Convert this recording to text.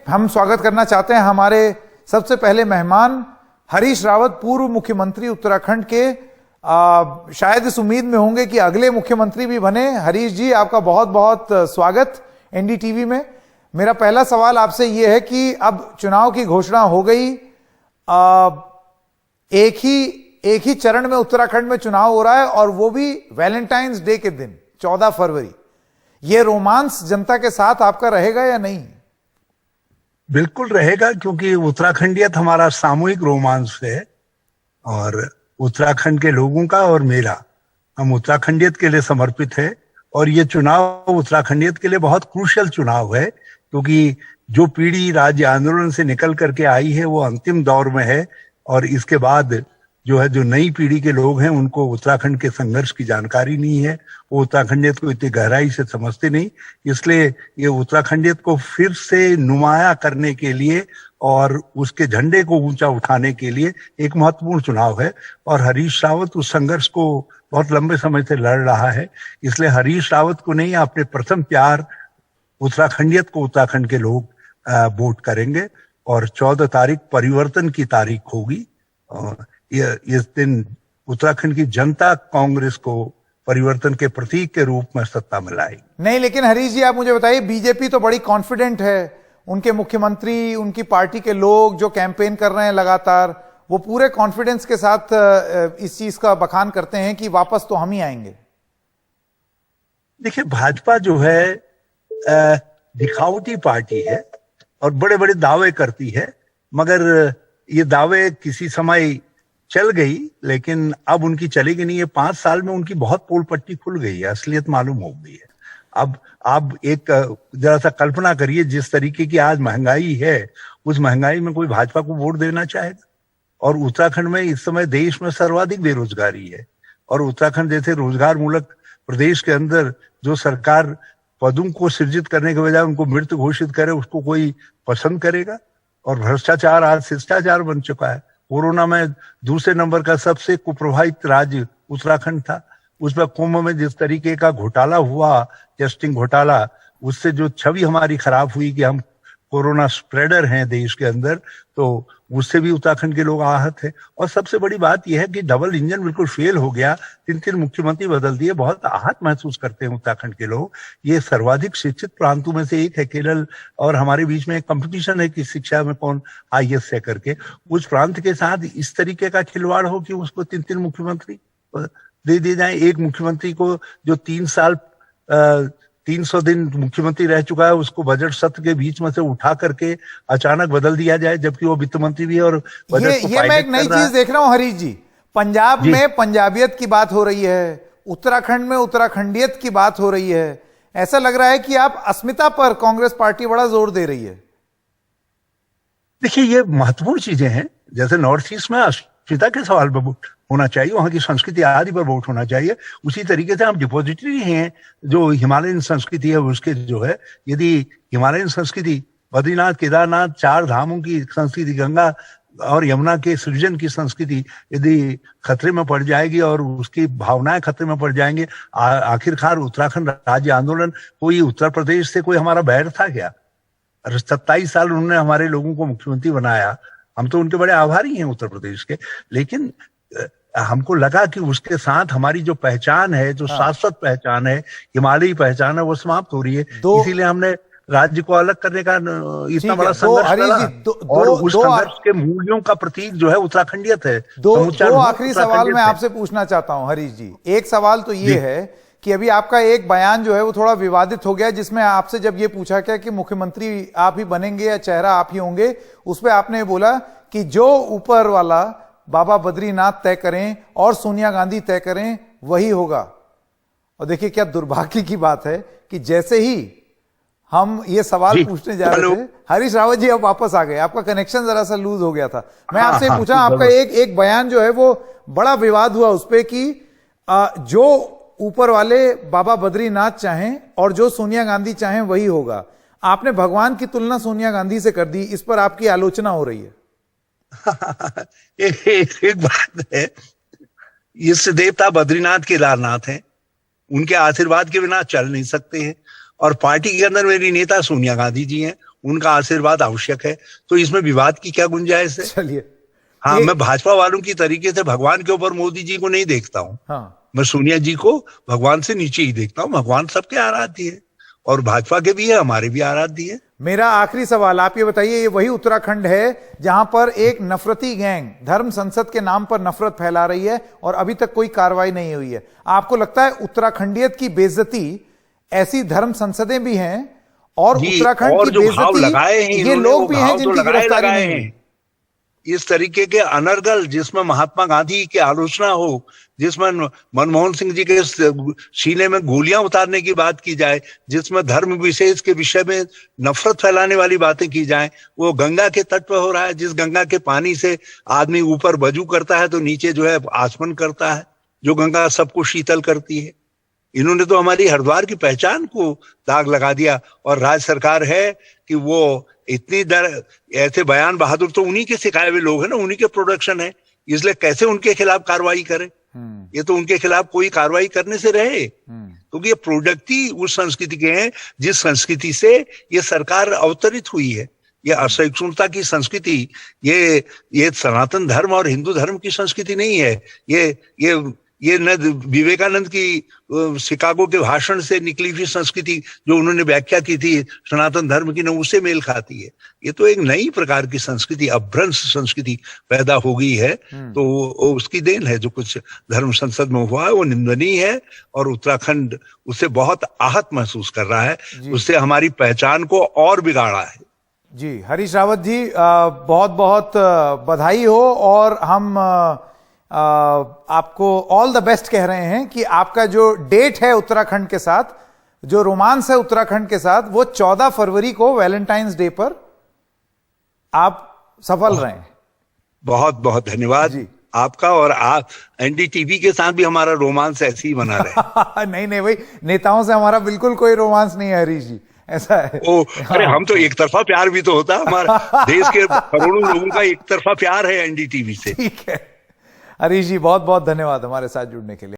हम स्वागत करना चाहते हैं हमारे सबसे पहले मेहमान हरीश रावत, पूर्व मुख्यमंत्री उत्तराखंड के। शायद इस उम्मीद में होंगे कि अगले मुख्यमंत्री भी बने। हरीश जी, आपका बहुत बहुत स्वागत एनडीटीवी में। मेरा पहला सवाल आपसे यह है कि अब चुनाव की घोषणा हो गई, एक ही चरण में उत्तराखंड में चुनाव हो रहा है और वो भी वैलेंटाइंस डे के दिन 14 फरवरी। ये रोमांस जनता के साथ आपका रहेगा या नहीं? बिल्कुल रहेगा, क्योंकि उत्तराखंडियत हमारा सामूहिक रोमांस है और उत्तराखंड के लोगों का और मेरा, हम उत्तराखंडियत के लिए समर्पित है। और ये चुनाव उत्तराखंडियत के लिए बहुत क्रूशियल चुनाव है, क्योंकि जो पीढ़ी राज्य आंदोलन से निकल करके आई है वो अंतिम दौर में है और इसके बाद जो नई पीढ़ी के लोग हैं उनको उत्तराखंड के संघर्ष की जानकारी नहीं है, वो उत्तराखंडियत को इतनी गहराई से समझते नहीं। इसलिए ये उत्तराखंडियत को फिर से नुमाया करने के लिए और उसके झंडे को ऊंचा उठाने के लिए एक महत्वपूर्ण चुनाव है। और हरीश रावत उस संघर्ष को बहुत लंबे समय से लड़ रहा है, इसलिए हरीश रावत को नहीं, अपने प्रथम प्यार उत्तराखंडियत को उत्तराखंड के लोग वोट करेंगे। और 14 तारीख परिवर्तन की तारीख होगी। इस दिन उत्तराखंड की जनता कांग्रेस को परिवर्तन के प्रतीक के रूप में सत्ता में लाएगी। नहीं, लेकिन हरीश जी आप मुझे बताइए, बीजेपी तो बड़ी कॉन्फिडेंट है, उनके मुख्यमंत्री, उनकी पार्टी के लोग जो कैंपेन कर रहे हैं लगातार, वो पूरे कॉन्फिडेंस के साथ इस चीज का बखान करते हैं कि वापस तो हम ही आएंगे। देखिए, भाजपा जो है दिखावटी पार्टी है और बड़े बड़े दावे करती है, मगर ये दावे किसी समय चल गई, लेकिन अब उनकी चलेगी नहीं। ये 5 साल में उनकी बहुत पोल पट्टी खुल गई है, असलियत मालूम हो गई है। अब आप एक जरा सा कल्पना करिए, जिस तरीके की आज महंगाई है, उस महंगाई में कोई भाजपा को वोट देना चाहेगा? और उत्तराखंड में इस समय देश में सर्वाधिक बेरोजगारी है और उत्तराखंड जैसे रोजगार मूलक प्रदेश के अंदर जो सरकार पदों को सृजित करने के बजाय उनको मृत घोषित करे, उसको कोई पसंद करेगा? और भ्रष्टाचार आज शिष्टाचार बन चुका है। कोरोना में दूसरे नंबर का सबसे कुप्रभावित राज्य उत्तराखंड था। उसमें कुंभ में जिस तरीके का घोटाला हुआ, टेस्टिंग घोटाला, उससे जो छवि हमारी खराब हुई कि हम कोरोना स्प्रेडर हैं देश के अंदर, तो उससे भी उत्तराखंड के लोग आहत हैं। और सबसे बड़ी बात यह है कि डबल इंजन बिल्कुल फेल हो गया, 3 मुख्यमंत्री बदल दिए, बहुत आहत महसूस करते हैं उत्तराखंड के लोग। ये सर्वाधिक शिक्षित प्रांतों में से एक है केरल, और हमारे बीच में एक कंपटीशन है कि शिक्षा में कौन आईएएस है करके। उस प्रांत के साथ इस तरीके का खिलवाड़ हो कि उसको 3 मुख्यमंत्री दे दिए जाए। एक मुख्यमंत्री को जो 3 साल 300 दिन मुख्यमंत्री रह चुका है, उसको बजट सत्र के बीच में से उठा करके अचानक बदल दिया जाए, जबकि वो वित्त मंत्री भी और बजट को ये मैं एक नई चीज देख रहा हूं हरीश जी। पंजाब में पंजाबियत की बात हो रही है, उत्तराखंड में उत्तराखंडियत की बात हो रही है। ऐसा लग रहा है कि आप अस्मिता पर कांग्रेस पार्टी बड़ा जोर दे रही है। देखिए, ये महत्वपूर्ण चीजें हैं। जैसे नॉर्थ ईस्ट में अस्मिता के सवाल पर वोट होना चाहिए, वहां की संस्कृति आदि पर वोट होना चाहिए। उसी तरीके से हम डिपोजिटरी हैं, जो हिमालयन संस्कृति है उसके जो है, यदि हिमालयन संस्कृति, बद्रीनाथ, केदारनाथ, 4 धामों की संस्कृति, गंगा और यमुना के सृजन की संस्कृति यदि खतरे में पड़ जाएगी और उसकी भावनाएं खतरे में पड़ जाएंगे, आखिरकार उत्तराखंड राज्य आंदोलन, कोई उत्तर प्रदेश से कोई हमारा बैर था क्या? 27 साल उन्होंने हमारे लोगों को मुख्यमंत्री बनाया, हम तो उनके बड़े आभारी हैं उत्तर प्रदेश के। लेकिन हमको लगा कि उसके साथ हमारी जो पहचान है, जो शाश्वत पहचान है, हिमालयी पहचान है, वो समाप्त हो रही है। इसीलिए हमने राज्य को अलग करने का इतना बड़ा संघर्ष करा। और उस संघर्ष के मूल्यों का प्रतीक जो है उत्तराखंडियत है। दो आखिरी सवाल मैं आपसे पूछना चाहता हूं हरीश जी। एक सवाल तो ये है कि अभी आपका एक बयान जो है वो थोड़ा विवादित हो गया, जिसमें आपसे जब ये पूछा गया कि मुख्यमंत्री आप ही बनेंगे या चेहरा आप ही होंगे, उस पर आपने बोला कि जो ऊपर वाला बाबा बद्रीनाथ तय करें और सोनिया गांधी तय करें वही होगा। और देखिए क्या दुर्भाग्य की बात है कि जैसे ही हम ये सवाल पूछने जा रहे थे, हरीश रावत जी अब वापस आ गए। आपका कनेक्शन जरा सा लूज हो गया था। मैं आपसे पूछा, आपका एक बयान जो है वो बड़ा विवाद हुआ उस पर कि जो ऊपर वाले बाबा बद्रीनाथ चाहें और जो सोनिया गांधी चाहें वही होगा। आपने भगवान की तुलना सोनिया गांधी से कर दी, इस पर आपकी आलोचना हो रही है। एक बात है, इस देवता बद्रीनाथ केदारनाथ हैं, उनके आशीर्वाद के बिना चल नहीं सकते हैं। और पार्टी के अंदर मेरी नेता सोनिया गांधी जी हैं, उनका आशीर्वाद आवश्यक है। तो इसमें विवाद की क्या गुंजाइश है? चलिए, हाँ, मैं भाजपा वालों की तरीके से भगवान के ऊपर मोदी जी को नहीं देखता हूँ। हाँ, मैं सोनिया जी को भगवान से नीचे ही देखता हूँ। भगवान सबके आराध्य है और भाजपा के भी है, हमारे भी आराध्य है। मेरा आखिरी सवाल, आप ये बताइए, ये वही उत्तराखंड है जहां पर एक नफरती गैंग धर्म संसद के नाम पर नफरत फैला रही है और अभी तक कोई कार्रवाई नहीं हुई है। आपको लगता है उत्तराखंडियत की बेइज्जती, ऐसी धर्म संसदें भी हैं और उत्तराखंड और की जो घाव लगाए हैं बेइज्जती ये लोग भी हैं जिनकी गिरफ्तारी नहीं हुई? इस तरीके के अनर्गल, जिसमें महात्मा गांधी की आलोचना हो, जिसमें मनमोहन सिंह जी के सीने में गोलियां उतारने की बात की जाए, जिसमें धर्म विशेष के विषय में नफरत फैलाने वाली बातें की जाए, वो गंगा के तट पर हो रहा है। जिस गंगा के पानी से आदमी ऊपर वजू करता है तो नीचे जो है आचमन करता है, जो गंगा सबको शीतल करती है। इन्होंने तो हमारी हरिद्वार की पहचान को दाग लगा दिया। और राज्य सरकार है कि वो इतनी ऐसे बयान बहादुर तो उन्हीं के सिखाए हुए लोग हैं ना, उन्हीं के प्रोडक्शन है, इसलिए कैसे उनके खिलाफ कार्रवाई करें? ये तो उनके खिलाफ कोई कार्रवाई करने से रहे, क्योंकि ये प्रोडक्ट ही उस संस्कृति के हैं जिस संस्कृति से ये सरकार अवतरित हुई है। ये असहिष्णुता की संस्कृति, ये सनातन धर्म और हिंदू धर्म की संस्कृति नहीं है। ये न विवेकानंद की शिकागो के भाषण से निकली हुई संस्कृति जो उन्होंने व्याख्या की थी सनातन धर्म की, न उससे मेल खाती है। ये तो एक नई प्रकार की संस्कृति, अभ्रंश संस्कृति पैदा हो गई है। तो उसकी देन है। जो कुछ धर्म संसद में हुआ है वो निंदनीय है और उत्तराखंड उससे बहुत आहत महसूस कर रहा है, उससे हमारी पहचान को और बिगाड़ा है। जी, हरीश रावत जी, बहुत बहुत बधाई हो और हम आपको ऑल द बेस्ट कह रहे हैं कि आपका जो डेट है उत्तराखंड के साथ, जो रोमांस है उत्तराखंड के साथ, वो 14 फरवरी को वैलेंटाइंस डे पर आप सफल रहे। बहुत बहुत धन्यवाद जी आपका। और आप एनडीटीवी के साथ भी हमारा रोमांस ऐसे ही बना रहे। नहीं नहीं भाई, नेताओं से हमारा बिल्कुल कोई रोमांस नहीं है हरीश जी, ऐसा है। अरे हम तो एक तरफा प्यार भी तो होता है हमारा। देश के करोड़ों लोगों का एक तरफा प्यार है एनडीटीवी से। ठीक है हरीश जी, बहुत बहुत धन्यवाद हमारे साथ जुड़ने के लिए।